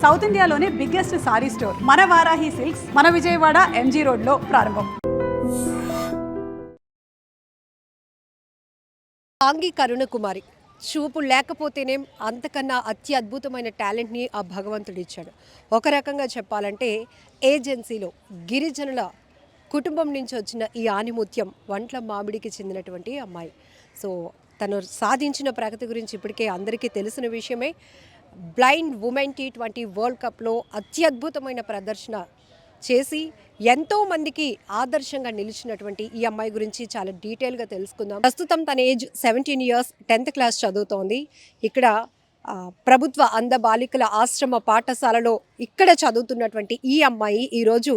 South ఇండియాలోనే biggest sorry store మన Varahi silks మన విజయవాడ ఎంజీ రోడ్లో ప్రారంభం. ఆంగి కరుణకుమారి చూపు లేకపోతేనే అంతకన్నా అత్యద్భుతమైన టాలెంట్ని ఆ భగవంతుడు ఇచ్చాడు. ఒక రకంగా చెప్పాలంటే ఏజెన్సీలో గిరిజనుల కుటుంబం నుంచి వచ్చిన ఈ ఆనిముత్యం వంట్ల మామిడికి చెందినటువంటి అమ్మాయి. సో తను సాధించిన ప్రగతి గురించి ఇప్పటికే అందరికీ తెలిసిన విషయమే. బ్లైండ్ ఉమెన్ T20 వరల్డ్ కప్లో అత్యద్భుతమైన ప్రదర్శన చేసి ఎంతోమందికి ఆదర్శంగా నిలిచినటువంటి ఈ అమ్మాయి గురించి చాలా డీటెయిల్గా తెలుసుకుందాం. ప్రస్తుతం తన ఏజ్ 17 ఇయర్స్, 10th క్లాస్ చదువుతోంది. ఇక్కడ ప్రభుత్వ అంధ బాలికల ఆశ్రమ పాఠశాలలో ఇక్కడ చదువుతున్నటువంటి ఈ అమ్మాయి ఈరోజు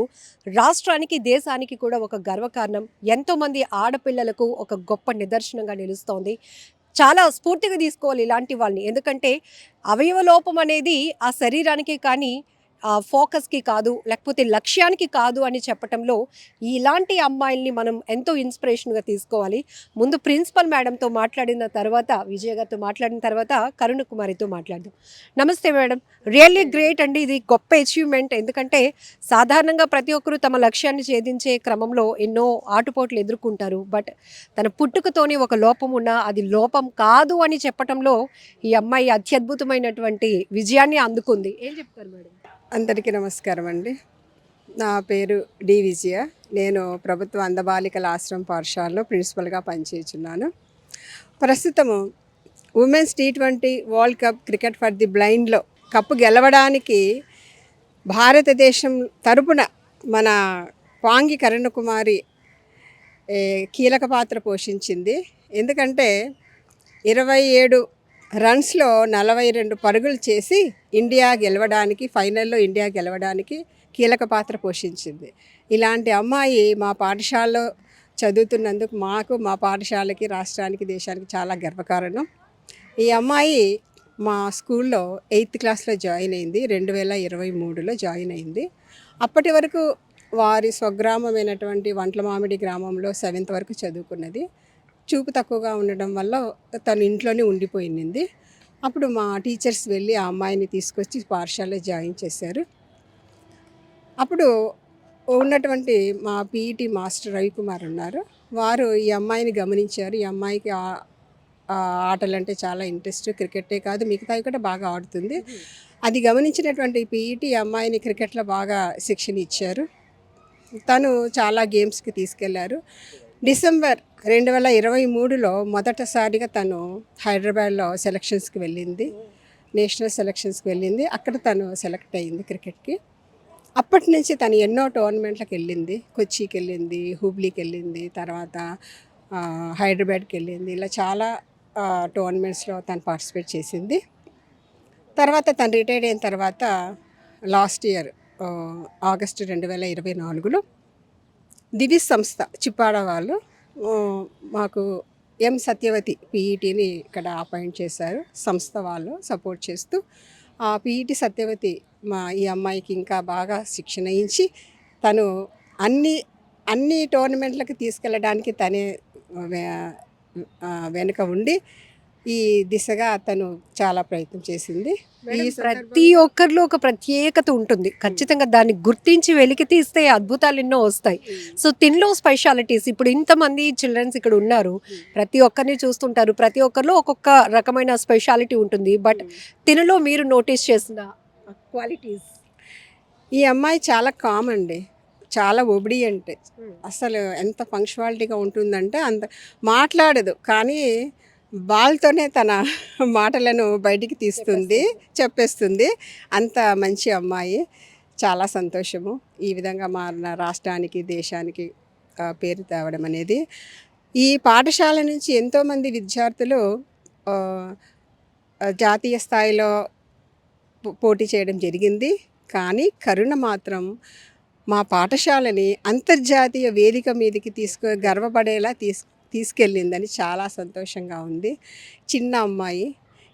రాష్ట్రానికి, దేశానికి కూడా ఒక గర్వకారణం. ఎంతోమంది ఆడపిల్లలకు ఒక గొప్ప నిదర్శనంగా నిలుస్తోంది. చాలా స్ఫూర్తిగా తీసుకోవాలి ఇలాంటి వాళ్ళని. ఎందుకంటే అవయవ లోపం అనేది ఆ శరీరానికి కానీ ఫోకస్కి కాదు, లేకపోతే లక్ష్యానికి కాదు అని చెప్పటంలో ఇలాంటి అమ్మాయిల్ని మనం ఎంతో ఇన్స్పిరేషన్గా తీసుకోవాలి. ముందు ప్రిన్సిపల్ మేడంతో మాట్లాడిన తర్వాత, విజయ గారితో మాట్లాడిన తర్వాత కరుణకుమారితో మాట్లాడదాం. నమస్తే మేడం, రియల్లీ గ్రేట్ అండి. ఇది గొప్ప అచీవ్మెంట్. ఎందుకంటే సాధారణంగా ప్రతి ఒక్కరూ తమ లక్ష్యాన్ని ఛేదించే క్రమంలో ఎన్నో ఆటుపోట్లు ఎదుర్కొంటారు. బట్ తన పుట్టుకతోనే ఒక లోపం ఉన్నా అది లోపం కాదు అని చెప్పటంలో ఈ అమ్మాయి అత్యద్భుతమైనటువంటి విజయాన్ని అందుకుంది. ఏం చెప్తారు మేడం? అందరికీ నమస్కారం అండి. నా పేరు డి విజయ. నేను ప్రభుత్వ అందబాలికల ఆశ్రమ పాఠశాలలో ప్రిన్సిపల్గా పనిచేస్తున్నాను. ప్రస్తుతము women's T20 world cup cricket for the బ్లైండ్లో కప్పు గెలవడానికి భారతదేశం తరపున మన పాంగి కరుణకుమారి కీలక పాత్ర పోషించింది. ఎందుకంటే 27 రన్స్లో 42 పరుగులు చేసి ఇండియా గెలవడానికి, ఫైనల్లో ఇండియా గెలవడానికి కీలక పాత్ర పోషించింది. ఇలాంటి అమ్మాయి మా పాఠశాలలో చదువుతున్నందుకు మాకు, మా పాఠశాలకి, రాష్ట్రానికి, దేశానికి చాలా గర్వకారణం. ఈ అమ్మాయి మా స్కూల్లో 8th క్లాస్లో జాయిన్ అయింది. 2023లో జాయిన్ అయింది. అప్పటి వరకు వారి స్వగ్రామమైనటువంటి వంట్లమామిడి గ్రామంలో 7th వరకు చదువుకున్నది. చూపు తక్కువగా ఉండడం వల్ల తను ఇంట్లోనే ఉండిపోయింది. అప్పుడు మా టీచర్స్ వెళ్ళి ఆ అమ్మాయిని తీసుకొచ్చి పాఠశాలలో జాయిన్ చేశారు. అప్పుడు ఉన్నటువంటి మా పీఈటీ మాస్టర్ రవికుమార్ ఉన్నారు. వారు ఈ అమ్మాయిని గమనించారు. ఈ అమ్మాయికి ఆటలంటే చాలా ఇంట్రెస్ట్, క్రికెటే కాదు మిగతావి కూడా బాగా ఆడుతుంది. అది గమనించినటువంటి పీఈటీ అమ్మాయిని క్రికెట్లో బాగా శిక్షణ ఇచ్చారు. తను చాలా గేమ్స్కి తీసుకెళ్లారు. డిసెంబర్ 2023లో మొదటిసారిగా తను హైదరాబాద్లో సెలక్షన్స్కి వెళ్ళింది, నేషనల్ సెలక్షన్స్కి వెళ్ళింది. అక్కడ తను సెలెక్ట్ అయ్యింది క్రికెట్కి. అప్పటి నుంచి తను ఎన్నో టోర్నమెంట్లకు వెళ్ళింది. కొచ్చికి వెళ్ళింది, హుబ్లీకి వెళ్ళింది, తర్వాత హైదరాబాద్కి వెళ్ళింది. ఇలా చాలా టోర్నమెంట్స్లో తను పార్టిసిపేట్ చేసింది. తర్వాత తను రిటైర్డ్ అయిన తర్వాత లాస్ట్ ఇయర్ ఆగస్టు 2024లో దివిస్ సంస్థ చిప్పాడ వాళ్ళు మాకు ఎం సత్యవతి పీఈటీని ఇక్కడ అపాయింట్ చేశారు. సంస్థ వాళ్ళు సపోర్ట్ చేస్తూ ఆ పీఈటీ సత్యవతి ఈ అమ్మాయికి ఇంకా బాగా శిక్షణ ఇచ్చి తను అన్ని టోర్నమెంట్లకు తీసుకెళ్ళడానికి తనే వెనుక ఉండి ఈ దిశగా తను చాలా ప్రయత్నం చేసింది. ప్రతి ఒక్కరిలో ఒక ప్రత్యేకత ఉంటుంది. ఖచ్చితంగా దాన్ని గుర్తించి వెలికి తీస్తే అద్భుతాలు ఎన్నో వస్తాయి. సో తినలో స్పెషాలిటీస్, ఇప్పుడు ఇంతమంది చిల్డ్రన్స్ ఇక్కడ ఉన్నారు, ప్రతి ఒక్కరిని చూస్తుంటారు, ప్రతి ఒక్కరిలో ఒక్కొక్క రకమైన స్పెషాలిటీ ఉంటుంది. బట్ తినలో మీరు నోటీస్ చేసిన క్వాలిటీస్? ఈ అమ్మాయి చాలా కామ్ అండి, చాలా ఒబిడియంట్. అసలు ఎంత పంక్చువాలిటీగా ఉంటుందంటే అంత మాట్లాడదు, కానీ వాళ్ళతోనే తన మాటలను బయటికి తీస్తుంది, చెప్పేస్తుంది. అంత మంచి అమ్మాయి. చాలా సంతోషము ఈ విధంగా మన రాష్ట్రానికి, దేశానికి పేరు తేవడం అనేది. ఈ పాఠశాల నుంచి ఎంతోమంది విద్యార్థులు జాతీయ స్థాయిలో పోటీ చేయడం జరిగింది. కానీ కరుణ మాత్రం మా పాఠశాలని అంతర్జాతీయ వేదిక మీదకి గర్వపడేలా తీసుకెళ్ళిందని చాలా సంతోషంగా ఉంది. చిన్న అమ్మాయి.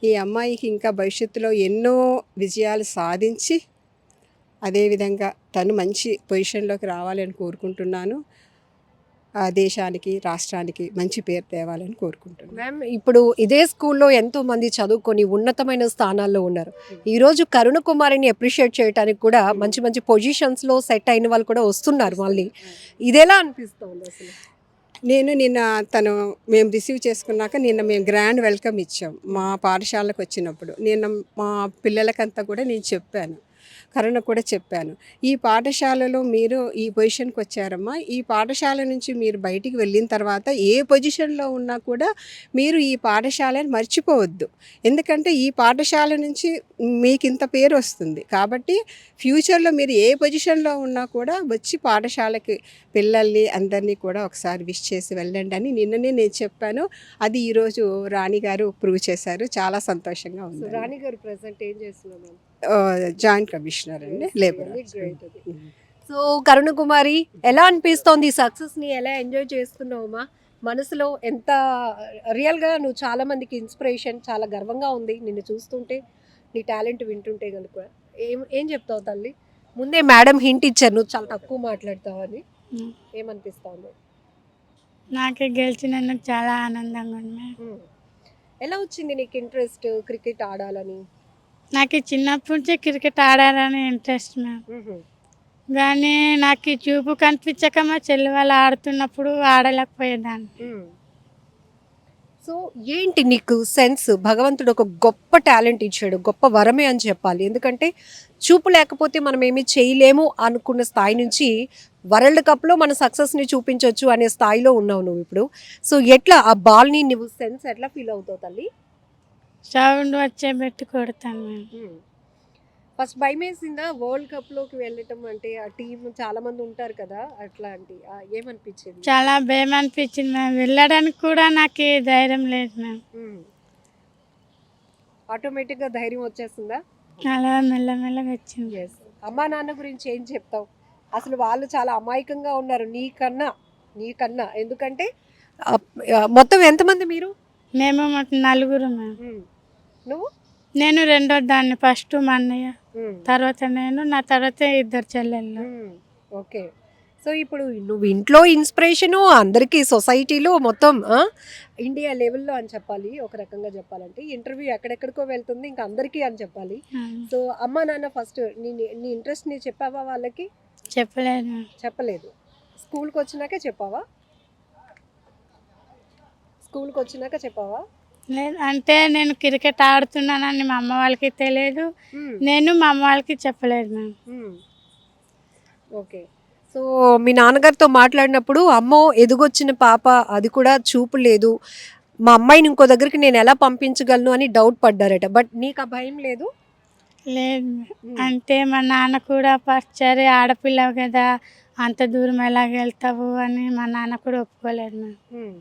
ఈ అమ్మాయికి ఇంకా భవిష్యత్తులో ఎన్నో విజయాలు సాధించి అదేవిధంగా తను మంచి పొజిషన్లోకి రావాలని కోరుకుంటున్నాను. దేశానికి రాష్ట్రానికి మంచి పేరు తేవాలని కోరుకుంటున్నాను. మ్యామ్ ఇప్పుడు ఇదే స్కూల్లో ఎంతో మంది చదువుకొని ఉన్నతమైన స్థానాల్లో ఉన్నారు. ఈరోజు కరుణ కుమారిని అప్రిషియేట్ చేయడానికి కూడా మంచి మంచి పొజిషన్స్లో సెట్ అయిన వాళ్ళు కూడా వస్తున్నారు మళ్ళీ. ఇదెలా అనిపిస్తుంది అసలు? నిన్న మేము రిసీవ్ చేసుకున్నాక మేము గ్రాండ్ వెల్కమ్ ఇచ్చాం మా పాఠశాలకు వచ్చినప్పుడు. మా పిల్లలకంతా కూడా నేను చెప్పాను, కరుణ కూడా చెప్పాను, ఈ పాఠశాలలో మీరు ఈ పొజిషన్కి వచ్చారమ్మా, ఈ పాఠశాల నుంచి మీరు బయటికి వెళ్ళిన తర్వాత ఏ పొజిషన్లో ఉన్నా కూడా మీరు ఈ పాఠశాలని మర్చిపోవద్దు. ఎందుకంటే ఈ పాఠశాల నుంచి మీకు ఇంత పేరు వస్తుంది కాబట్టి ఫ్యూచర్లో మీరు ఏ పొజిషన్లో ఉన్నా కూడా వచ్చి పాఠశాలకి పిల్లల్ని అందరినీ కూడా ఒకసారి విష్ చేసి వెళ్ళండి అని నిన్ననే నేను చెప్పాను. అది ఈరోజు రాణి గారు ప్రూవ్ చేశారు. చాలా సంతోషంగా ఉంది. రాణి గారు ప్రెసెంట్ ఏం చేస్తున్నారు? జాయింట్ కమిషనర్ అండి, లేబర్. సో కరుణ కుమారి, ఎలా అనిపిస్తోంది? సక్సెస్ని ఎలా ఎంజాయ్ చేస్తున్నావమ్మా? మనసులో ఎంత రియల్గా నువ్వు చాలా మందికి ఇన్స్పిరేషన్, చాలా గర్వంగా ఉంది నిన్ను చూస్తుంటే, నీ టాలెంట్ వింటుంటే కనుక. ఏం చెప్తావు తల్లి? ముందే మేడం హింట్ ఇచ్చారు నువ్వు చాలా తక్కువ మాట్లాడతావని. ఏమనిపిస్తోంది? నాకు గెలిచినందుకు చాలా ఆనందంగా ఉంది. ఎలా వచ్చింది నీకు ఇంట్రెస్ట్ క్రికెట్ ఆడాలని? నాకు చిన్నప్పటి నుంచి క్రికెట్ ఆడాలని ఇంట్రెస్ట్ మ్యామ్. కానీ నాకు చూపు కనిపించక మా చెల్లి వాళ్ళు ఆడుతున్నప్పుడు ఆడలేకపోయేదాన్ని. సో ఏంటి నీకు సెన్స్? భగవంతుడు ఒక గొప్ప టాలెంట్ ఇచ్చాడు, గొప్ప వరమే అని చెప్పాలి. ఎందుకంటే చూపు లేకపోతే మనం ఏమీ చేయలేము అనుకున్న స్థాయి నుంచి వరల్డ్ కప్లో మన సక్సెస్ని చూపించవచ్చు అనే స్థాయిలో ఉన్నావు నువ్వు ఇప్పుడు. సో ఎట్లా ఆ బాల్ని నువ్వు సెన్స్ ఎట్లా ఫీల్ అవుతావు తల్లి? సౌండ్ వచ్చే పెట్టి కొడతాను మ్యామ్. ఫస్ట్ భయం వేసిందా వరల్డ్ కప్లోకి వెళ్ళటం అంటే? ఆ టీం చాలా మంది ఉంటారు కదా, అట్లాంటి ఏమనిపించింది? చాలా భయం అనిపించింది మ్యామ్. వెళ్ళడానికి కూడా నాకు ధైర్యం లేదు మ్యామ్. ఆటోమేటిక్గా ధైర్యం వచ్చేస్తుందా? అలా మెల్లమెల్లగా వచ్చింది. అమ్మా నాన్న గురించి ఏం చెప్తావు? అసలు వాళ్ళు చాలా అమాయకంగా ఉన్నారు నీకన్నా. ఎందుకంటే మొత్తం ఎంతమంది మీరు? మేము నలుగురు మ్యామ్. నువ్వు? నేను రెండో దాన్ని, ఫస్ట్ మా అన్నయ్య, తర్వాత నేను, నా తర్వాత ఇద్దరు చెల్లెళ్ళు. ఓకే. సో ఇప్పుడు నువ్వు ఇంట్లో ఇన్స్పిరేషను అందరికీ, సొసైటీలో మొత్తం ఇండియా లెవెల్లో అని చెప్పాలి. ఒక రకంగా చెప్పాలంటే ఇంటర్వ్యూ ఎక్కడెక్కడికో వెళ్తుంది, ఇంకా అందరికీ అని చెప్పాలి. సో అమ్మా నాన్న ఫస్ట్ నీ ఇంట్రెస్ట్ నీ చెప్పావా వాళ్ళకి? చెప్పలేదు. స్కూల్కి వచ్చినాకే చెప్పావా? లేదు, అంటే నేను క్రికెట్ ఆడుతున్నానని మా అమ్మ వాళ్ళకి తెలియదు, నేను మా అమ్మ వాళ్ళకి చెప్పలేదు మ్యామ్. ఓకే. సో మీ నాన్నగారితో మాట్లాడినప్పుడు అమ్మో ఎదుగొచ్చిన పాప, అది కూడా చూపు లేదు, మా అమ్మాయిని ఇంకో దగ్గరికి నేను ఎలా పంపించగలను అని డౌట్ పడ్డారట. బట్ నీకు ఆ భయం లేదు? లేదు, అంటే మా నాన్న కూడా సరే ఆడపిల్లవు కదా అంత దూరం ఎలాగ వెళ్తావు అని మా నాన్న కూడా ఒప్పుకోలేదు మ్యామ్.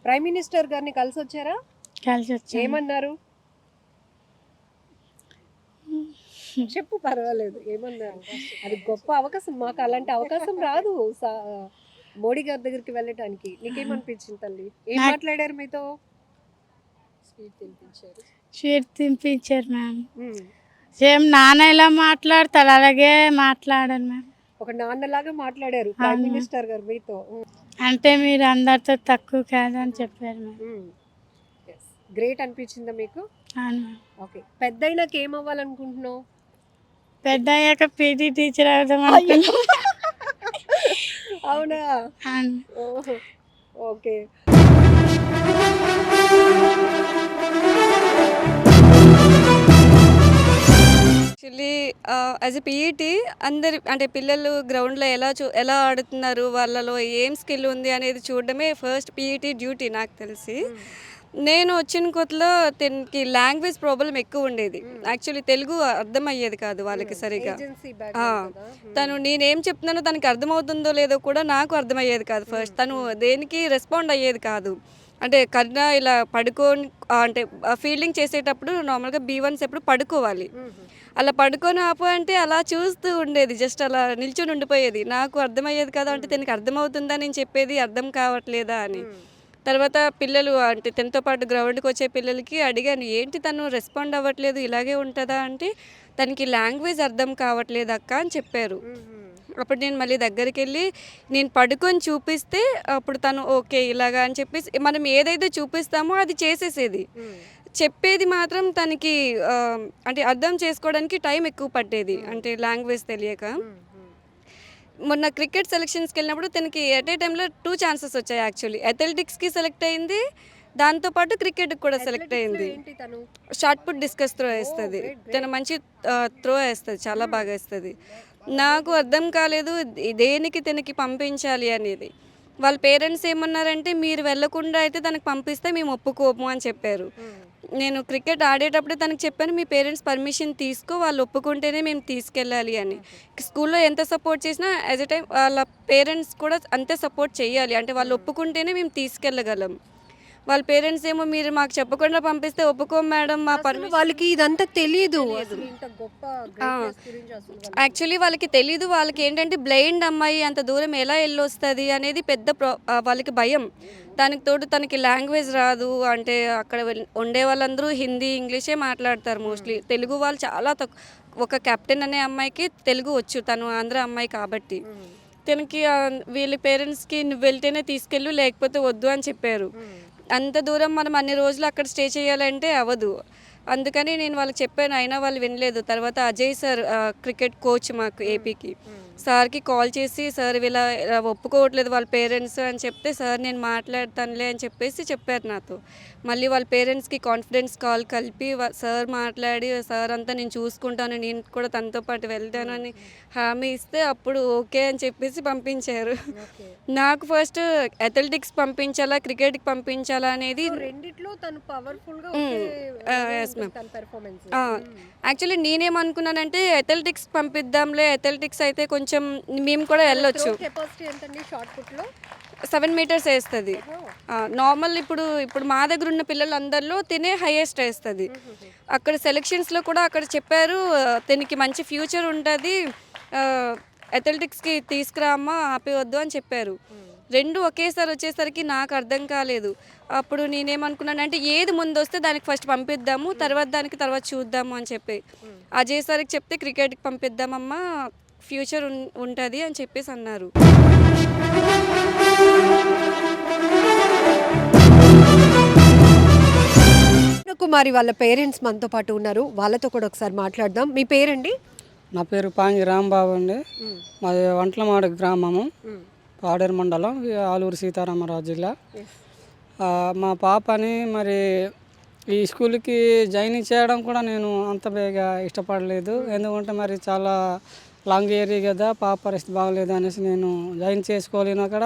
ప్రైమ్ మినిస్టర్ గారిని కలిసి వచ్చారా? కలిసి వచ్చి ఏమన్నారు చెప్పు, పర్వాలేదు. ఏమన్నారు? అది గొప్ప అవకాశం, మాకు అలాంటి అవకాశం రాదు మోడీ గారి దగ్గరికి వెళ్ళటానికి. నీకేమనిపించింది తల్లి? ఏం మాట్లాడారు మీతో? Sweet తినిపించారు ma'am. సేమ్ నాన్న ఎలా మాట్లాడతారు అలాగే మాట్లాడారు మ్యామ్. ఒక నాన్నలాగా మాట్లాడారు ప్రైమ్ మినిస్టర్ గారు మీతో. అంటే మీరు అందరితో తక్కువ కాదని చెప్పారు మ్యామ్. గ్రేట్ అనిపించిందా మీకు? అవును మ్యామ్. ఓకే. పెద్దయినాక ఏమవ్వాలనుకుంటున్నావు? పెద్ద అయ్యాక పీటీ టీచర్ అవుదాం అనుకున్నా. అవునా? Okay. Actually as a PET అందరి అంటే పిల్లలు గ్రౌండ్లో ఎలా ఆడుతున్నారు, వాళ్ళలో ఏం స్కిల్ ఉంది అనేది చూడడమే ఫస్ట్ పీఈటీ డ్యూటీ నాకు తెలిసి. నేను వచ్చిన కొత్తలో తనకి లాంగ్వేజ్ ప్రాబ్లం ఎక్కువ ఉండేది. యాక్చువల్లీ తెలుగు అర్థమయ్యేది కాదు వాళ్ళకి సరిగా. తను నేనేం చెప్తున్నానో తనకి అర్థమవుతుందో లేదో కూడా నాకు అర్థమయ్యేది కాదు. ఫస్ట్ తను దేనికి రెస్పాండ్ అయ్యేది కాదు. అంటే కన్నా ఇలా పడుకొని అంటే ఫీల్డింగ్ చేసేటప్పుడు నార్మల్గా B1s ఎప్పుడు పడుకోవాలి, అలా పడుకొని ఆపు అంటే అలా చూస్తూ ఉండేది, జస్ట్ అలా నిల్చొని ఉండిపోయేది. నాకు అర్థమయ్యేది కాదు. అంటే తనకి అర్థమవుతుందా నేను చెప్పేది, అర్థం కావట్లేదా అని. తర్వాత పిల్లలు అంటే తనతో పాటు గ్రౌండ్కి వచ్చే పిల్లలకి అడిగాను, ఏంటి తను రెస్పాండ్ అవ్వట్లేదు, ఇలాగే ఉంటుందా అంటే తనకి లాంగ్వేజ్ అర్థం కావట్లేదు అక్క అని చెప్పారు. అప్పుడు నేను మళ్ళీ దగ్గరికి వెళ్ళి నేను పడుకొని చూపిస్తే అప్పుడు తను ఓకే ఇలాగా అని చెప్పేసి మనం ఏదైతే చూపిస్తామో అది చేసేసేది. చెప్పేది మాత్రం తనకి అంటే అర్థం చేసుకోవడానికి టైం ఎక్కువ పట్టేది, అంటే లాంగ్వేజ్ తెలియక. మొన్న క్రికెట్ సెలెక్షన్స్కి వెళ్ళినప్పుడు తనకి ఎట్ ఏ టైంలో 2 ఛాన్సెస్ వచ్చాయి. యాక్చువల్లీ అథ్లెటిక్స్కి సెలెక్ట్ అయింది, దాంతోపాటు క్రికెట్కి కూడా సెలెక్ట్ అయింది. షార్ట్ పుట్ డిస్కస్ త్రో వేస్తుంది తను, మంచి త్రో వేస్తుంది, చాలా బాగా వేస్తుంది. నాకు అర్థం కాలేదు దేనికి తనకి పంపించాలి అనేది. వాళ్ళ పేరెంట్స్ ఏమన్నారంటే మీరు వెళ్ళకుండా అయితే తనకు పంపిస్తే మేము ఒప్పుకోము అని చెప్పారు. నేను క్రికెట్ ఆడేటప్పుడే తనకు చెప్పాను, మీ పేరెంట్స్ పర్మిషన్ తీసుకో, వాళ్ళు ఒప్పుకుంటేనే మేము తీసుకెళ్ళాలి అని. స్కూల్లో ఎంత సపోర్ట్ చేసినా యాజ్ ఎ టైం వాళ్ళ పేరెంట్స్ కూడా అంతే సపోర్ట్ చేయాలి, అంటే వాళ్ళు ఒప్పుకుంటేనే మేము తీసుకెళ్ళగలం. వాళ్ళ పేరెంట్స్ ఏమో మీరు మాకు చెప్పకుండా పంపిస్తే ఒప్పుకోం మేడం, మా పర్మిషన్. వాళ్ళకి ఇదంతా తెలియదు. యాక్చువల్లీ వాళ్ళకి తెలీదు. వాళ్ళకి ఏంటంటే బ్లైండ్ అమ్మాయి అంత దూరం ఎలా వెళ్ళొస్తుంది అనేది పెద్ద వాళ్ళకి భయం. దానికి తోడు తనకి లాంగ్వేజ్ రాదు, అంటే అక్కడ ఉండే వాళ్ళందరూ హిందీ ఇంగ్లీషే మాట్లాడతారు మోస్ట్లీ. తెలుగు వాళ్ళు చాలా తక్కువ. ఒక కెప్టెన్ అనే అమ్మాయికి తెలుగు వచ్చు, తను ఆంధ్ర అమ్మాయి కాబట్టి. తనకి వీళ్ళ పేరెంట్స్కి నువ్వు వెళ్తేనే తీసుకెళ్ళు లేకపోతే వద్దు అని చెప్పారు. అంత దూరం మనం అన్ని రోజులు అక్కడ స్టే చేయాలంటే అవ్వదు. అందుకని నేను వాళ్ళకి చెప్పాను, అయినా వాళ్ళు వినలేదు. తర్వాత అజయ్ సార్ క్రికెట్ కోచ్ మాకు ఏపీకి, సార్కి కాల్ చేసి సార్ ఇలా ఒప్పుకోవట్లేదు వాళ్ళ పేరెంట్స్ అని చెప్తే, సార్ నేను మాట్లాడతానులే అని చెప్పేసి చెప్పారు నాతో. మళ్ళీ వాళ్ళ పేరెంట్స్కి కాన్ఫిడెన్స్ కాల్ కలిపి సార్ మాట్లాడి, సార్ అంతా నేను చూసుకుంటాను, నేను కూడా తనతో పాటు వెళ్తాను అని హామీ ఇస్తే అప్పుడు ఓకే అని చెప్పేసి పంపించారు. నాకు ఫస్ట్ అథ్లెటిక్స్ పంపించాలా క్రికెట్కి పంపించాలా అనేది రెండిట్లో తను పవర్ఫుల్గా యాక్చువల్లీ నేనేమనుకున్నానంటే అథ్లెటిక్స్ పంపిద్దాంలే, అథ్లెటిక్స్ అయితే కొంచెం మేము కూడా వెళ్ళొచ్చు. 7 మీటర్స్ వేస్తుంది నార్మల్. ఇప్పుడు మా దగ్గర ఉన్న పిల్లలందరిలో తినే హైయెస్ట్ వేస్తుంది. అక్కడ సెలెక్షన్స్లో కూడా అక్కడ చెప్పారు తనకి మంచి ఫ్యూచర్ ఉంటుంది, అథ్లెటిక్స్కి తీసుకురామ్మా ఆపేవద్దు అని చెప్పారు. రెండు ఒకేసారి వచ్చేసరికి నాకు అర్థం కాలేదు. అప్పుడు నేనేమనుకున్నాను అంటే ఏది ముందు వస్తే దానికి ఫస్ట్ పంపిద్దాము, తర్వాత చూద్దాము అని చెప్పి అజయ్ సార్కి చెప్తే క్రికెట్కి పంపిద్దామమ్మా ఫ్యూచర్ ఉంటుంది అని చెప్పేసి అన్నారు. కుమారి వాళ్ళ పేరెంట్స్ మనతో పాటు ఉన్నారు, వాళ్ళతో కూడా ఒకసారి మాట్లాడదాం. మీ పేరండి? నా పేరు పాంగి రాంబాబు అండి. మాది వంట్లమాడు గ్రామము, పాడేరు మండలం, ఆలూరు సీతారామరాజు జిల్లా. మా పాపని మరి ఈ స్కూల్కి జాయిన్ చేయడం కూడా నేను అంత బేగా ఇష్టపడలేదు. ఎందుకంటే మరి చాలా లాంగ్ ఏరియా కదా, పాప పరిస్థితి బాగలేదు అనేసి నేను జాయిన్ చేసుకోలేను. అక్కడ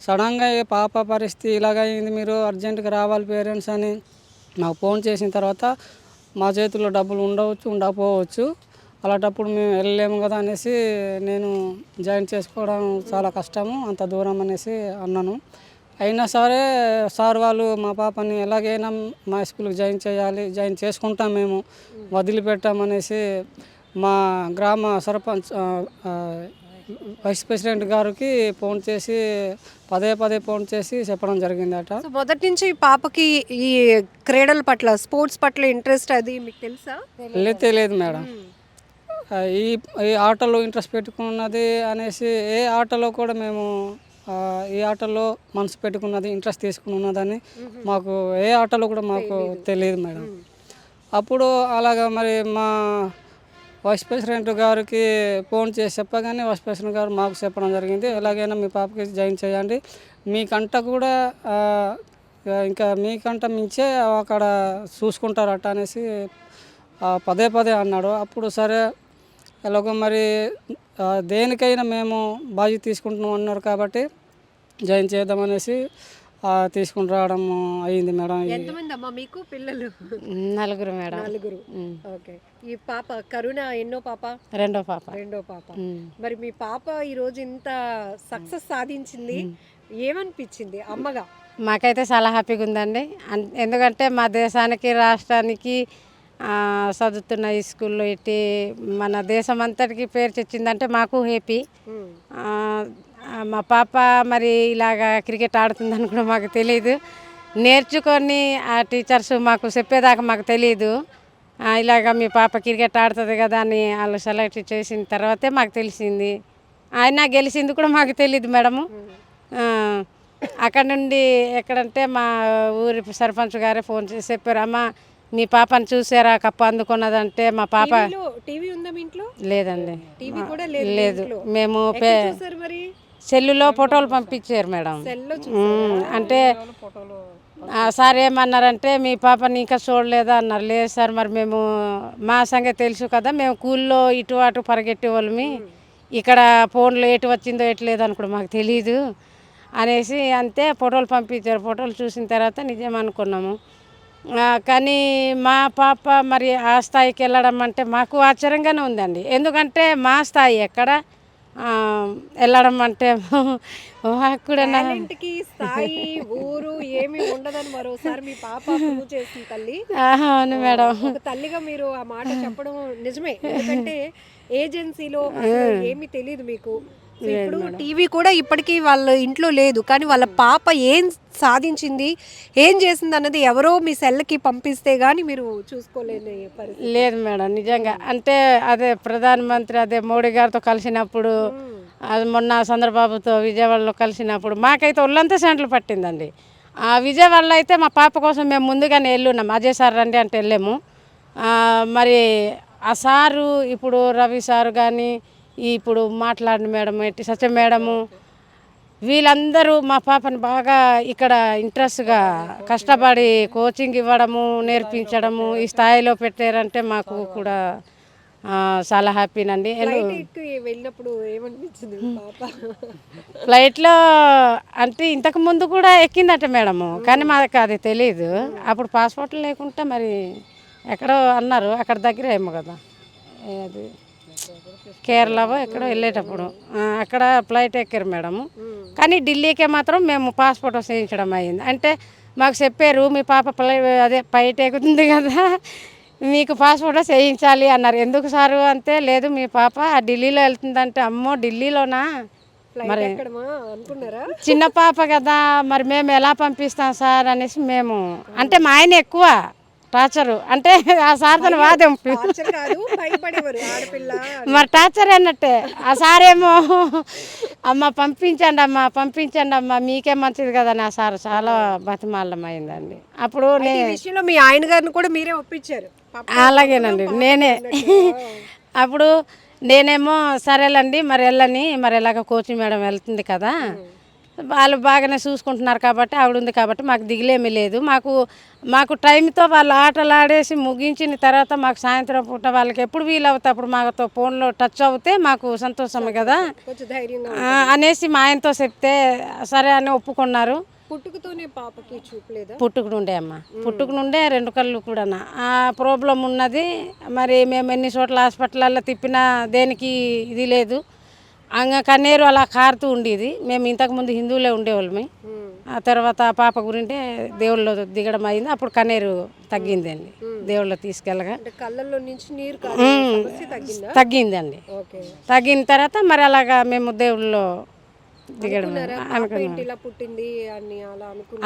సడన్గా పాప పరిస్థితి ఇలాగైంది, మీరు అర్జెంటుగా రావాలి పేరెంట్స్ అని నాకు ఫోన్ చేసిన తర్వాత మా చేతుల్లో డబ్బులు ఉండవచ్చు ఉండకపోవచ్చు, అలాంటప్పుడు మేము వెళ్ళలేము కదా అనేసి నేను జాయిన్ చేసుకోవడం చాలా కష్టము, అంత దూరం అనేసి అన్నాను. అయినా సరే సార్ వాళ్ళు మా పాపని ఎలాగైనా మా స్కూల్కి జాయిన్ చేసుకుంటాం, మేము వదిలిపెట్టామనేసి మా గ్రామ సర్పంచ్ వైస్ ప్రెసిడెంట్ గారికి ఫోన్ చేసి పదే ఫోన్ చేసి చెప్పడం జరిగిందట. మొదటి నుంచి పాపకి ఈ క్రీడల పట్ల, స్పోర్ట్స్ పట్ల ఇంట్రెస్ట్ అది మీకు తెలుసా? తెలియదు మేడం. ఈ ఆటలో ఇంట్రెస్ట్ పెట్టుకున్నది అనేసి, ఏ ఆటలో కూడా మేము ఈ ఆటలో మనసు పెట్టుకున్నది, ఇంట్రెస్ట్ తీసుకుని ఉన్నదని మాకు ఏ ఆటలో కూడా మాకు తెలియదు మేడం. అప్పుడు అలాగా మరి మా వైస్ ప్రెసిడెంట్ గారికి ఫోన్ చేసి చెప్పగానే వైస్ ప్రెసిడెంట్ గారు మాకు చెప్పడం జరిగింది, ఎలాగైనా మీ పాపకి జాయిన్ చేయండి, మీకంట కూడా ఇంకా మీకంట మించే అక్కడ చూసుకుంటారట అనేసి పదే అన్నాడు. అప్పుడు సరే ఎలాగో మరి దేనికైనా మేము బాధ్యత తీసుకుంటున్నాం అన్నారు కాబట్టి జాయిన్ చేద్దామనేసి తీసుకుని రావడం అయ్యింది మేడం. ఎంతమంది అమ్మా మీకు పిల్లలు? 4 మేడం. 4. ఓకే. ఈ పాప కరుణ ఎన్నో పాప? రెండో పాప. మరి మీ పాప ఈరోజు ఇంత సక్సెస్ సాధించింది, ఏమనిపించింది అమ్మగా? మాకైతే చాలా హ్యాపీగా ఉందండి. ఎందుకంటే మా దేశానికి, రాష్ట్రానికి చదువుతున్న ఈ స్కూల్లో ఇట్టి మన దేశం అంతటికి పేరు తెచ్చిందంటే మాకు హ్యాపీ. మా పాప మరి ఇలాగా క్రికెట్ ఆడుతుందని కూడా మాకు తెలియదు, నేర్చుకొని ఆ టీచర్స్ మాకు చెప్పేదాకా మాకు తెలియదు. ఇలాగ మీ పాప క్రికెట్ ఆడుతుంది కదా అని వాళ్ళు సెలెక్ట్ చేసిన తర్వాతే మాకు తెలిసింది. ఆయన గెలిచింది కూడా మాకు తెలియదు మేడము. అక్కడ నుండి ఎక్కడంటే మా ఊరి సర్పంచ్ గారే ఫోన్ చేసి చెప్పారు, అమ్మ మీ పాపని చూసారా కప్పు అందుకున్నదంటే మా పాప టీవీ ఉందా మీ ఇంట్లో? లేదండి, టీవీ కూడా లేదు. లేదు. మేము చూసారు మరి సెల్లులో ఫోటోలు పంపించారు మేడం. సెల్లో అంటే సార్ ఏమన్నారంటే మీ పాపని ఇంకా చూడలేదా అన్నారు. లేదు సార్, మరి మేము మా సంగతి తెలుసు కదా, మేము కూల్లో ఇటు అటు పరిగెట్టే వాళ్ళమి, ఇక్కడ ఫోన్లో ఎటు వచ్చిందో ఎటు లేదని కూడా మాకు తెలీదు అనేసి అంతే ఫోటోలు పంపించారు. ఫోటోలు చూసిన తర్వాత నిజం అనుకున్నాము. కానీ మా పాప మరి ఆ స్థాయికి వెళ్ళడం అంటే మాకు ఆశ్చర్యంగానే ఉందండి. ఎందుకంటే మా స్థాయి ఎక్కడ వెళ్ళడం అంటే మాకు కూడా టాలెంట్కి స్థాయి ఊరు ఏమీ ఉండదని మరోసారి మీ పాప ప్రూవ్ చేసింది తల్లి. అవును మేడం. ఒక తల్లిగా మీరు ఆ మాట చెప్పడం నిజమే. ఎందుకంటే ఏజెన్సీలో ఏమీ తెలియదు మీకు. ఇప్పుడు టీవీ కూడా ఇప్పటికీ వాళ్ళ ఇంట్లో లేదు, కానీ వాళ్ళ పాప ఏం సాధించింది, ఏం చేసింది అన్నది ఎవరో మీ సెల్కి పంపిస్తే గానీ మీరు చూసుకోలేని పరిస్థితి. లేదు మేడం, నిజంగా. అంటే అదే ప్రధానమంత్రి అదే మోడీ గారితో కలిసినప్పుడు, అది మొన్న చంద్రబాబుతో విజయవాడలో కలిసినప్పుడు మాకైతే ఒళ్ళంతా సెంట్లు పట్టిందండి. ఆ విజయవాడలో అయితే మా పాప కోసం మేము ముందుగానే వెళ్ళున్నాం. అజయ్ సార్ రండి అంటే వెళ్ళాము. మరి ఆ సారు ఇప్పుడు రవి సారు కానీ ఇప్పుడు మాట్లాడిన మేడం సత్య మేడము వీళ్ళందరూ మా పాపని బాగా ఇక్కడ ఇంట్రెస్ట్గా కష్టపడి కోచింగ్ ఇవ్వడము, నేర్పించడము, ఈ స్థాయిలో పెట్టారంటే మాకు కూడా చాలా హ్యాపీనండి. వెళ్ళినప్పుడు ఏమనిపించింది పాప? ఫ్లైట్లో అంటే ఇంతకు ముందు కూడా ఎక్కిందట మేడము, కానీ మాకు అది తెలియదు. అప్పుడు పాస్పోర్ట్ లేకుంటే మరి ఎక్కడో అన్నారు, అక్కడ దగ్గర ఏమో కదా, అది కేరళలో ఎక్కడో వెళ్ళేటప్పుడు అక్కడ ఫ్లైట్ ఎక్కారు మేడము. కానీ ఢిల్లీకే మాత్రం మేము పాస్పోర్ట్ చేయించడం అయింది. అంటే మాకు చెప్పారు మీ పాప అదే ఫ్లైట్ ఎక్కుతుంది కదా, మీకు పాస్పోర్ట్ చేయించాలి అన్నారు. ఎందుకు సారు అంటే, లేదు మీ పాప ఢిల్లీలో వెళ్తుందంటే, అమ్మో ఢిల్లీలోనా, మరి చిన్న పాప కదా, మరి మేము ఎలా పంపిస్తాం సార్ అనేసి మేము, అంటే మా ఆయన ఎక్కువ టార్చరు, అంటే ఆ సార్ తన వాదం మరి టార్చర్ అన్నట్టే. ఆ సారేమో అమ్మ పంపించండి అమ్మ, పంపించండి అమ్మ, మీకే మంచిది కదా ఆ సార్ చాలా బతిమాలం అయిందండి. అప్పుడు నేను మీ ఆయన గారిని కూడా మీరే ఒప్పించారు? అలాగేనండి, నేనే. అప్పుడు నేనేమో సరేలండి మరి వెళ్ళని, మరి ఎలాగ కోచింగ్ మేడం వెళ్తుంది కదా, వాళ్ళు బాగానే చూసుకుంటున్నారు కాబట్టి, ఆవిడ ఉంది కాబట్టి మాకు దిగులేమీ లేదు. మాకు టైంతో వాళ్ళు ఆటలు ఆడేసి ముగించిన తర్వాత మాకు సాయంత్రం పూట వాళ్ళకి ఎప్పుడు వీలవుతే అప్పుడు మాతో ఫోన్లో టచ్ అవుతే మాకు సంతోషమే కదా అనేసి మా ఆయనతో చెప్తే సరే అని ఒప్పుకున్నారు. పుట్టుకతోనే పాపకి చూపలేదా? పుట్టుకు నుండే అమ్మ, పుట్టుకు నుండే 2 కళ్ళు కూడా ఆ ప్రాబ్లం ఉన్నది. మరి మేము ఎన్ని చోట్ల హాస్పిటల్లో తిప్పినా దేనికి ఇది లేదు. కన్నీరు అలా కారుతూ ఉండేది. మేము ఇంతకుముందు హిందువులే ఉండేవాళ్ళమి. ఆ తర్వాత పాప గురింటే దేవుళ్ళు దిగడం అయింది. అప్పుడు కన్నీరు తగ్గిందండి, దేవుళ్ళు తీసుకెళ్ళగా కళ్ళల్లో నుంచి నీరు తగ్గిందండి. తగ్గిన తర్వాత మరి అలాగా మేము దేవుళ్ళలో దిగడం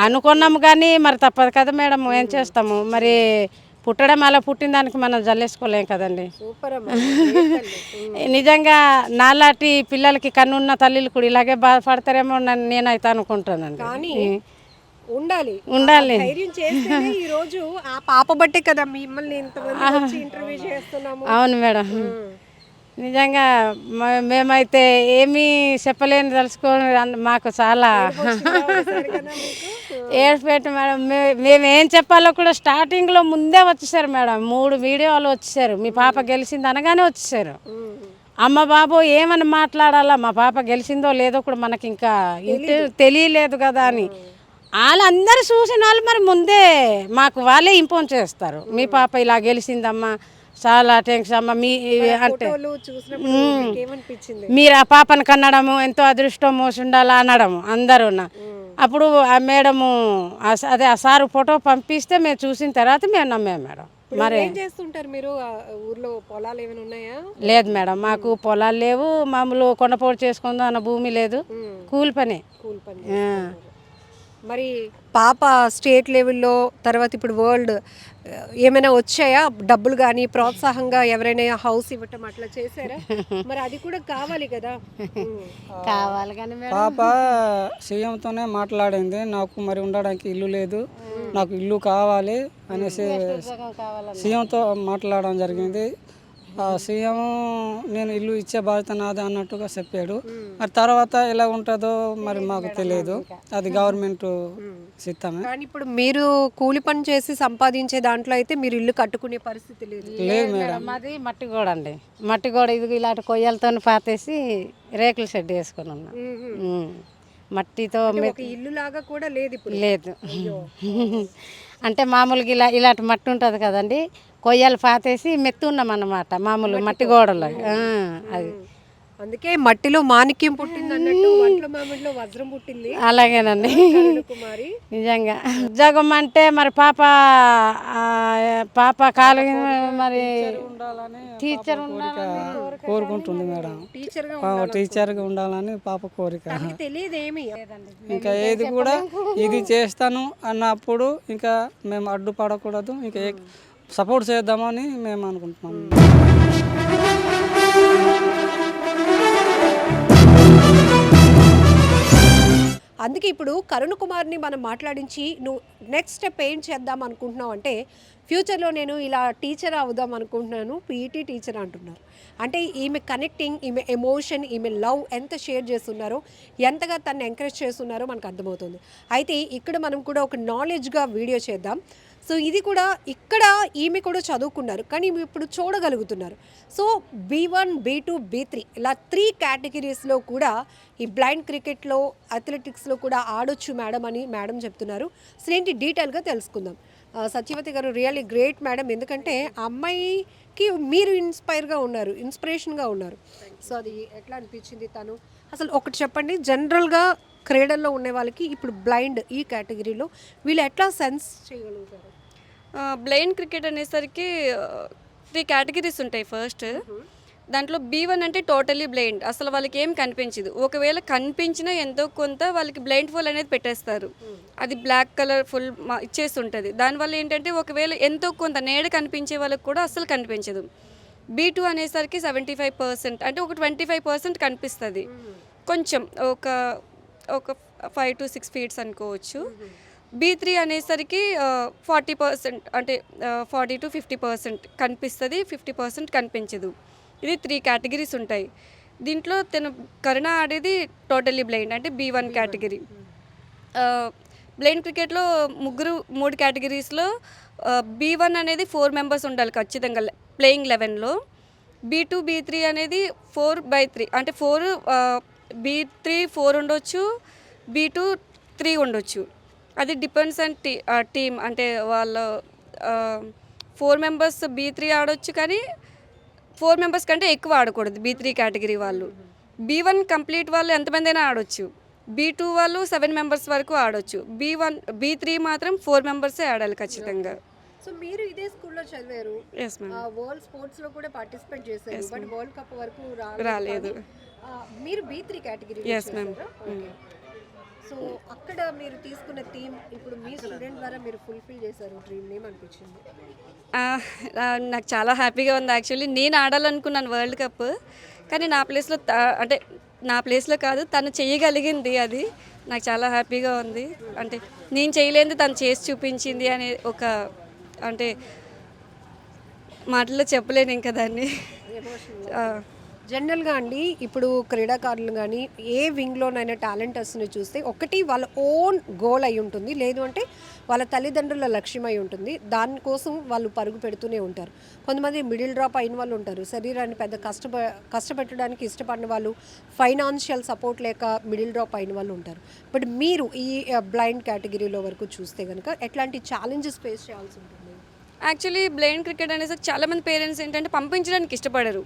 అనుకున్నాము. కానీ మరి తప్పదు కదా మేడం, ఏం చేస్తాము మరి, పుట్టడం అలా పుట్టిన దానికి మనం జల్లేసుకోలేం కదండి. నిజంగా నాలాంటి పిల్లలకి కన్నున్న తల్లిలు కూడా ఇలాగే బాధపడతారేమో నేనైతే అనుకుంటానండి. ఉండాలి ఉండాలి. ఈ రోజు ఆ పాప బట్టే కదా మిమ్మల్ని ఇంటర్వ్యూ చేస్తున్నాము. అవును మేడం, నిజంగా మేమైతే ఏమీ చెప్పలేని తలుచుకొని మాకు చాలా ఏడ్చిపెట్టి మేడం. మేమేం చెప్పాలో కూడా స్టార్టింగ్లో ముందే వచ్చేసారు మేడం. 3 వీడియోలు వచ్చేసారు. మీ పాప గెలిచింది అనగానే వచ్చేసారు. అమ్మ బాబు ఏమని మాట్లాడాలా, మా పాప గెలిచిందో లేదో కూడా మనకి ఇంకా తెలియలేదు కదా అని. వాళ్ళందరూ చూసిన వాళ్ళు మరి ముందే మాకు వాళ్ళే ఇంపోన్ చేస్తారు, మీ పాప ఇలా గెలిచిందమ్మా, చాలా థ్యాంక్స్ అమ్మ, మీ అంటే మీరు ఆ పాపను కన్నడము ఎంతో అదృష్టం మోసి ఉండాలా అనడము అందరూ. అప్పుడు ఆ మేడము అదే ఆ సారు ఫోటో పంపిస్తే మేము చూసిన తర్వాత మేము నమ్మాము మేడం. మరి ఏం చేస్తుంటారు మీరు? ఊర్లో పొలాలు ఏమైనా ఉన్నాయా? లేదు మేడం, మాకు పొలాలు లేవు, మామూలు కొండపోటు చేసుకుందాం అన్న భూమి లేదు, కూలి పని. మరి పాప స్టేట్ లెవెల్లో తర్వాత ఇప్పుడు వరల్డ్ ఏమైనా వచ్చాయా డబ్బులు కానీ ప్రోత్సాహంగా ఎవరైనా హౌస్ ఇవ్వటం అట్లా చేశారా? మరి అది కూడా కావాలి కదా. కావాలి కానీ మేడం పాప సీఎంతోనే మాట్లాడింది, నాకు మరి ఉండడానికి ఇల్లు లేదు, నాకు ఇల్లు కావాలి అనేసి ఉద్యోగం కావాలని సీఎంతో మాట్లాడడం జరిగింది. సీఎం నేను ఇల్లు ఇచ్చే బాధ్యత నాది అన్నట్టుగా చెప్పాడు. మరి తర్వాత ఎలా ఉంటుందో మరి మాకు తెలియదు, అది గవర్నమెంట్ సిద్ధమే. కానీ ఇప్పుడు మీరు కూలి పని చేసి సంపాదించే దాంట్లో అయితే మీరు ఇల్లు కట్టుకునే పరిస్థితి లేదు. లేదు మేడం, మాది మట్టి గోడ అండి. మట్టి గోడ ఇది ఇలాంటి కొయ్యలతో పాతేసి రేకుల షెడ్ వేసుకొని ఉన్నాం. మట్టితో ఒక ఇల్లు లాగా కూడా లేదు ఇప్పుడు. లేదు. అంటే మామూలుగా ఇలాంటి మట్టి ఉంటుంది కదండి, కొయ్యలు పాతేసి మెత్తున్నాం అన్నమాట, మామూలు మట్టి గోడలు. అది అందుకే మట్టిలో మాణిక్యం పుట్టింది అన్నట్టు వంటల మామిడిలో వజ్రం పుట్టింది. అలాగేనండి కుమారి నిజంగా. ఉద్యోగం అంటే మరి పాప కాలు మరి టీచర్ కోరుకుంటుంది మేడం, టీచర్గా ఉండాలని పాప కోరిక. తెలియదేమి ఇంకా ఏది కూడా ఇది చేస్తాను అన్నప్పుడు ఇంకా మేము అడ్డుపడకూడదు, ఇంకా సపోర్ట్ చేద్దామని మేము అనుకుంటున్నాము. అందుకే ఇప్పుడు కరుణ్ కుమార్ని మనం మాట్లాడించి నువ్వు నెక్స్ట్ స్టెప్ ఏం చేద్దాం అనుకుంటున్నావు అంటే, ఫ్యూచర్లో నేను ఇలా టీచర్ అవుదాం అనుకుంటున్నాను, పీఈటీ టీచర్ అంటున్నారు. అంటే ఈమె కనెక్టింగ్, ఈమె ఎమోషన్, ఈమె లవ్ ఎంత షేర్ చేస్తున్నారో, ఎంతగా తను ఎంకరేజ్ చేస్తున్నారో మనకు అర్థమవుతుంది. అయితే ఇక్కడ మనం కూడా ఒక నాలెడ్జ్గా వీడియో చేద్దాం. సో ఇది కూడా ఇక్కడ ఈమె కూడా చదువుకున్నారు, కానీ ఇప్పుడు చూడగలుగుతున్నారు. సో B1, B2, B3 ఇలా 3 కేటగిరీస్లో కూడా ఈ బ్లైండ్ క్రికెట్లో, అథ్లెటిక్స్లో కూడా ఆడొచ్చు మేడం అని మేడం చెప్తున్నారు. అసలు ఏంటి డీటెయిల్గా తెలుసుకుందాం. సత్యవతి గారు రియల్లీ గ్రేట్ మేడం, ఎందుకంటే ఆ అమ్మాయికి మీరు ఇన్స్పిరేషన్గా ఉన్నారు. సో అది ఎట్లా అనిపించింది తను? అసలు ఒకటి చెప్పండి, జనరల్గా క్రీడల్లో ఉండే వాళ్ళకి ఇప్పుడు బ్లైండ్ ఈ కేటగిరీలో వీళ్ళు ఎట్లా సెన్స్ చేయగలుగుతారు? బ్లైండ్ క్రికెట్ అనేసరికి 3 కేటగిరీస్ ఉంటాయి. ఫస్ట్ దాంట్లో B1 అంటే టోటలీ బ్లైండ్, అసలు వాళ్ళకి ఏం కనిపించదు. ఒకవేళ కనిపించినా ఎంతో కొంత వాళ్ళకి బ్లైండ్ ఫోల్ అనేది పెట్టేస్తారు, అది బ్లాక్ కలర్ ఫుల్ ఇచ్చేసి ఉంటుంది. దానివల్ల ఏంటంటే ఒకవేళ ఎంతో కొంత నీడ కనిపించే వాళ్ళకి కూడా అసలు కనిపించదు. B2 అనేసరికి 75%, అంటే ఒక 25% కనిపిస్తుంది, కొంచెం ఒక 5 to 6 feet అనుకోవచ్చు. B3 అనేసరికి 40%, అంటే 40 to 50% కనిపిస్తుంది, 50% కనిపించదు. ఇది 3 కేటగిరీస్ ఉంటాయి. దీంట్లో కరుణ ఆడేది టోటలీ బ్లైండ్, అంటే B1 కేటగిరీ. బ్లైండ్ క్రికెట్లో 3 కేటగిరీస్లో B1 అనేది 4 members ఉండాలి ఖచ్చితంగా ప్లేయింగ్ 11లో. B2, B3 అనేది 4/3, అంటే 4 B3 4 ఉండొచ్చు, B2 3 ఉండొచ్చు. అది డిపెండ్స్ ఆన్ టీమ్, అంటే వాళ్ళ 4 members B3 ఆడొచ్చు, కానీ 4 members కంటే ఎక్కువ ఆడకూడదు B3 కేటగిరీ వాళ్ళు. B1 కంప్లీట్ వాళ్ళు ఎంతమంది అయినా ఆడొచ్చు, B2 వాళ్ళు 7 members వరకు ఆడొచ్చు, B3 మాత్రం 4 members ఆడాలి ఖచ్చితంగా. సో మీరు ఇదే స్కూల్లో చదివారు, ఎస్ మ్యామ్. వరల్డ్ స్పోర్ట్స్లో కూడా పార్టిసిపేట్ చేశారు, బట్ వరల్డ్ కప్ వరకు రాలేదు. మీరు B3 category. Yes ma'am. So అక్కడ మీరు తీసుకున్న థీమ్ ఇప్పుడు మీ స్టూడెంట్ ద్వారా మీరు ఫుల్ఫిల్ చేశారు డ్రీమ్, ఏమనిపించింది? నాకు చాలా హ్యాపీగా ఉంది. యాక్చువల్లీ నేను ఆడాలనుకున్నాను వరల్డ్ కప్, కానీ నా ప్లేస్లో కాదు, తను చేయగలిగింది. అది నాకు చాలా హ్యాపీగా ఉంది. అంటే నేను చేయలేనిది తను చేసి చూపించింది అనే ఒక, అంటే మాటల్లో చెప్పలేను ఇంకా దాన్ని. జనరల్గా అండి ఇప్పుడు క్రీడాకారులు కానీ ఏ వింగ్లోనైనా టాలెంటర్స్ని చూస్తే ఒకటి వాళ్ళ ఓన్ గోల్ అయి ఉంటుంది, లేదు అంటే వాళ్ళ తల్లిదండ్రుల లక్ష్యం అయి ఉంటుంది, దానికోసం వాళ్ళు పరుగు పెడుతూనే ఉంటారు. కొంతమంది మిడిల్ డ్రాప్ అయిన వాళ్ళు ఉంటారు, శరీరాన్ని పెద్ద కష్టపెట్టడానికి ఇష్టపడిన వాళ్ళు, ఫైనాన్షియల్ సపోర్ట్ లేక మిడిల్ డ్రాప్ అయిన వాళ్ళు ఉంటారు. బట్ మీరు ఈ బ్లైండ్ కేటగిరీలో వరకు చూస్తే కనుక ఎట్లాంటి ఛాలెంజెస్ ఫేస్ చేయాల్సి ఉంటుంది? యాక్చువల్లీ బ్లైండ్ క్రికెట్ అనేసి చాలామంది పేరెంట్స్ ఏంటంటే పంపించడానికి ఇష్టపడరు.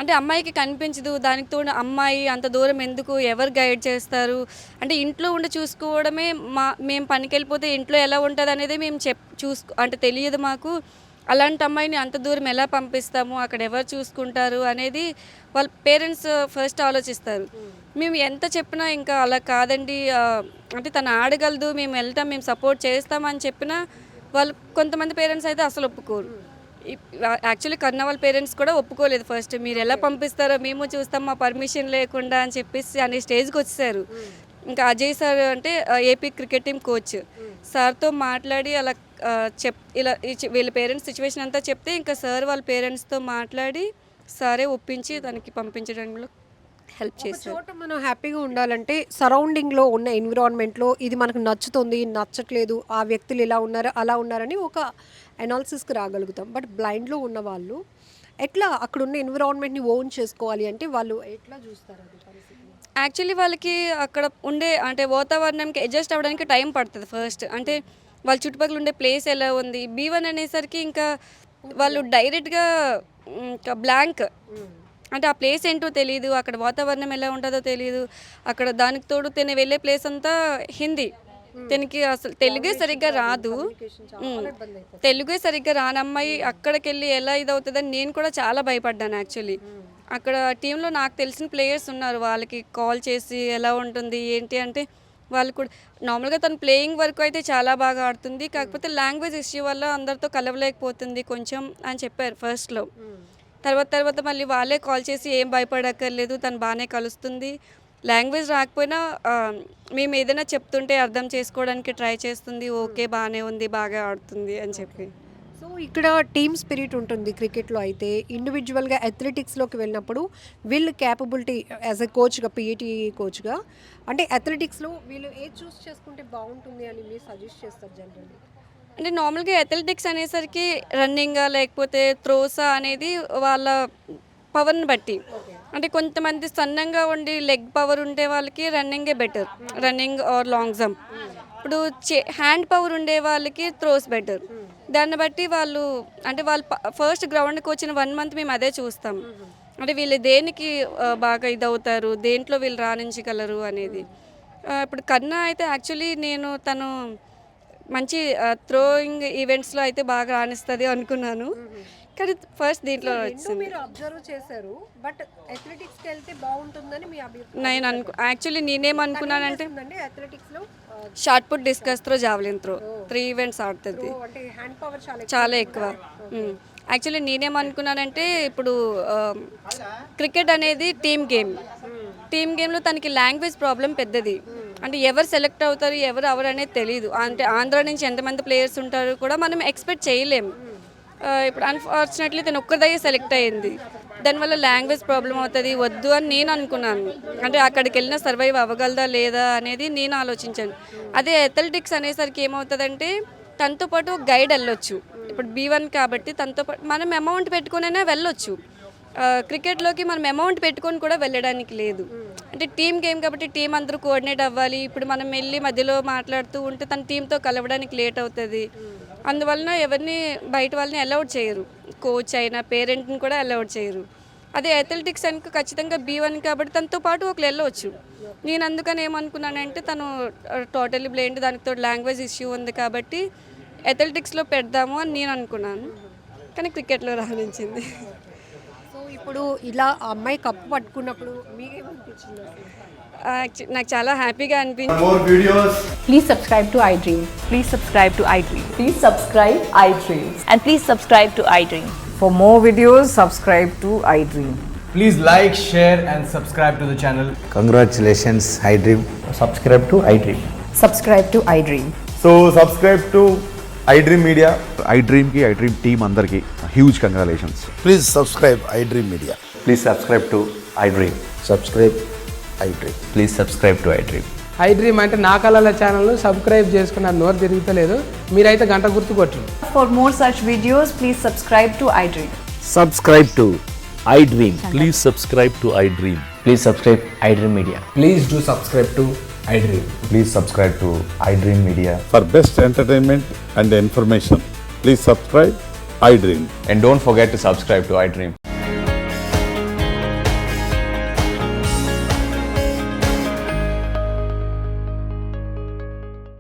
అంటే అమ్మాయికి కనిపించదు, దానికి తోడు అమ్మాయి అంత దూరం ఎందుకు, ఎవరు గైడ్ చేస్తారు, అంటే ఇంట్లో ఉండి చూసుకోవడమే. మేము పనికి వెళ్ళిపోతే ఇంట్లో ఎలా ఉంటుంది అనేది మేము అంటే తెలియదు మాకు. అలాంటి అమ్మాయిని అంత దూరం ఎలా పంపిస్తాము, అక్కడ ఎవరు చూసుకుంటారు అనేది వాళ్ళ పేరెంట్స్ ఫస్ట్ ఆలోచిస్తారు. మేము ఎంత చెప్పినా ఇంకా అలా కాదండి, అంటే తను ఆడగలదు, మేము వెళ్తాం, మేము సపోర్ట్ చేస్తామని చెప్పినా వాళ్ళు కొంతమంది పేరెంట్స్ అయితే అసలు ఒప్పుకోరు. యాక్చువల్లీ కన్న వాళ్ళ పేరెంట్స్ కూడా ఒప్పుకోలేదు ఫస్ట్. మీరు ఎలా పంపిస్తారో మేము చూస్తాం మా పర్మిషన్ లేకుండా అని చెప్పేసి అనే స్టేజ్కి వచ్చేసారు. ఇంకా అజయ్ సార్ అంటే ఏపీ క్రికెట్ టీం కోచ్ సార్తో మాట్లాడి అలా ఇలా వీళ్ళ పేరెంట్స్ సిచ్యువేషన్ అంతా చెప్తే ఇంకా సార్ వాళ్ళ పేరెంట్స్తో మాట్లాడి సారే ఒప్పించి తనకి పంపించడంలో హెల్ప్ చేశారు. చోట మనం హ్యాపీగా ఉండాలంటే సరౌండింగ్లో ఉన్న ఎన్విరాన్మెంట్లో ఇది మనకు నచ్చుతుంది, నచ్చట్లేదు, ఆ వ్యక్తులు ఇలా ఉన్నారు అలా ఉన్నారని ఒక అనాలిసిస్కి రాగలుగుతాం. బట్ బ్లైండ్లో ఉన్న వాళ్ళు ఎట్లా అక్కడ ఉన్న ఎన్విరాన్మెంట్ని ఓన్ చేసుకోవాలి అంటే వాళ్ళు ఎట్లా చూస్తారు అది పరిస్థితి? యాక్చువల్లీ వాళ్ళకి అక్కడ ఉండే అంటే వాతావరణంకి అడ్జస్ట్ అవ్వడానికి టైం పడుతుంది ఫస్ట్. అంటే వాళ్ళ చుట్టుపక్కల ఉండే ప్లేస్ ఎలా ఉంది. B1 అనేసరికి ఇంకా వాళ్ళు డైరెక్ట్గా ఇంకా బ్లాంక్, అంటే ఆ ప్లేస్ ఏంటో తెలియదు, అక్కడ వాతావరణం ఎలా ఉంటుందో తెలియదు. అక్కడ దానికి తోడు తిని వెళ్ళే ప్లేస్ అంతా హిందీ, తనకి అసలు తెలుగే సరిగ్గా రాదు. తెలుగే సరిగ్గా రానమ్మాయి అక్కడికి వెళ్ళి ఎలా ఇదవుతుందని నేను కూడా చాలా భయపడ్డాను. యాక్చువల్లీ అక్కడ టీంలో నాకు తెలిసిన ప్లేయర్స్ ఉన్నారు, వాళ్ళకి కాల్ చేసి ఎలా ఉంటుంది ఏంటి అంటే వాళ్ళు కూడా నార్మల్గా తను ప్లేయింగ్ వరకు అయితే చాలా బాగా ఆడుతుంది, కాకపోతే లాంగ్వేజ్ ఇష్యూ వల్ల అందరితో కలవలేకపోతుంది కొంచెం అని చెప్పారు ఫస్ట్లో. తర్వాత మళ్ళీ వాళ్ళే కాల్ చేసి ఏం భయపడక్కర్లేదు, తను బాగానే కలుస్తుంది, లాంగ్వేజ్ రాకపోయినా మేము ఏదైనా చెప్తుంటే అర్థం చేసుకోవడానికి ట్రై చేస్తుంది, ఓకే బాగానే ఉంది, బాగా ఆడుతుంది అని చెప్పి. సో ఇక్కడ టీమ్ స్పిరిట్ ఉంటుంది క్రికెట్లో. అయితే ఇండివిజువల్గా అథ్లెటిక్స్లోకి వెళ్ళినప్పుడు వీళ్ళు క్యాపబిలిటీ యాజ్ ఎ కోచ్గా, పిఈటీ కోచ్గా, అంటే అథ్లెటిక్స్లో వీళ్ళు ఏది చూస్ చేసుకుంటే బాగుంటుంది అని మీరు సజెస్ట్ చేస్తారు జనరల్లీ? అంటే నార్మల్గా అథ్లెటిక్స్ అనేసరికి రన్నింగా లేకపోతే త్రోసా అనేది వాళ్ళ పవర్ని బట్టి. అంటే కొంతమంది సన్నంగా ఉండి లెగ్ పవర్ ఉండే వాళ్ళకి రన్నింగే better, running or long jump. ఇప్పుడు హ్యాండ్ పవర్ ఉండే వాళ్ళకి త్రోస్ బెటర్. దాన్ని బట్టి వాళ్ళు అంటే వాళ్ళు ఫస్ట్ గ్రౌండ్కి వచ్చిన 1 month మేము అదే చూస్తాం, అంటే వీళ్ళు దేనికి బాగా ఇదవుతారు, దేంట్లో వీళ్ళు రాణించగలరు అనేది. ఇప్పుడు కన్నా అయితే యాక్చువల్లీ తను మంచి థ్రోయింగ్ ఈవెంట్స్లో అయితే బాగా రాణిస్తుంది అనుకున్నాను, కానీ ఫస్ట్ దీంట్లో వచ్చింది. మీరు అబ్జర్వ్ చేశారు, బట్ అథ్లెటిక్స్కి వెళ్తే బాగుంటుందని మీ అభిప్రాయం? నేను యాక్చువల్లీ నేనేమనుకున్నానంటే అథ్లెటిక్స్లో shot put, discus throw, javelin throw 3 events ఆడుతుంది, అంటే హ్యాండ్ పవర్ చాలా ఎక్కువ. యాక్చువల్లీ నేనేమనుకున్నానంటే ఇప్పుడు క్రికెట్ అనేది టీమ్ గేమ్లో తనకి లాంగ్వేజ్ ప్రాబ్లం పెద్దది. అంటే ఎవరు సెలెక్ట్ అవుతారు ఎవరు అనేది తెలియదు. అంటే ఆంధ్ర నుంచి ఎంతమంది ప్లేయర్స్ ఉంటారు కూడా మనం ఎక్స్పెక్ట్ చేయలేము. ఇప్పుడు అన్ఫార్చునేట్లీ తను ఒక్కదయ్యే సెలెక్ట్ అయ్యింది, దానివల్ల లాంగ్వేజ్ ప్రాబ్లం అవుతుంది, వద్దు అని నేను అనుకున్నాను. అంటే అక్కడికి వెళ్ళినా సర్వైవ్ అవ్వగలదా లేదా అనేది నేను ఆలోచించాను. అదే అథ్లెటిక్స్ అనేసరికి ఏమవుతుందంటే తనతో పాటు గైడ్ వెళ్ళొచ్చు. ఇప్పుడు B1 కాబట్టి తనతో పాటు మనం అమౌంట్ పెట్టుకునైనా వెళ్ళొచ్చు. క్రికెట్లోకి మనం అమౌంట్ పెట్టుకొని కూడా వెళ్ళడానికి లేదు. అంటే టీమ్ గేమ్ కాబట్టి టీం అందరూ కోఆర్డినేట్ అవ్వాలి. ఇప్పుడు మనం వెళ్ళి మధ్యలో మాట్లాడుతూ ఉంటే తన టీంతో కలవడానికి లేట్ అవుతుంది. అందువలన ఎవరిని బయట వాళ్ళని అలౌడ్ చేయరు, కోచ్ అయినా పేరెంట్ని కూడా అలౌడ్ చేయరు. అదే అథ్లెటిక్స్ అనుకో ఖచ్చితంగా B1 కాబట్టి తనతో పాటు ఒకరు వెళ్ళవచ్చు. నేను అందుకని ఏమనుకున్నానంటే తను టోటలీ బ్లైండ్, దానితో లాంగ్వేజ్ ఇష్యూ ఉంది కాబట్టి అథ్లెటిక్స్లో పెడదాము అని నేను అనుకున్నాను, కానీ క్రికెట్లో రాణించింది. సో ఇప్పుడు ఇలా ఆ అమ్మాయి కప్పు పట్టుకున్నప్పుడు మీకేమనిపించింది? నాకు చాలా హ్యాపీగా అనిపించింది. Please subscribe to iDream. Please subscribe to iDream. Please subscribe iDream. And please subscribe to iDream. For more videos, subscribe to iDream. Please like, share and subscribe to the channel. Congratulations, iDream. Subscribe to iDream. Subscribe to iDream. So subscribe to iDream Media. iDream team andarki huge congratulations. Please subscribe iDream Media. Please subscribe to iDream. Subscribe iDream. Please subscribe to iDream. iDream అంటే నా కళల ఛానల్ను subscribe చేసుకున్న నోరు తిరుగుతలేదు, మీరైతే గంట గుర్తు కొట్టండి. For more such videos, please subscribe to iDream. Subscribe to iDream. Please subscribe to iDream. Please subscribe iDream Media. Please do subscribe to iDream. Please subscribe to iDream Media. For best entertainment and information, please subscribe iDream. And don't forget to subscribe to iDream.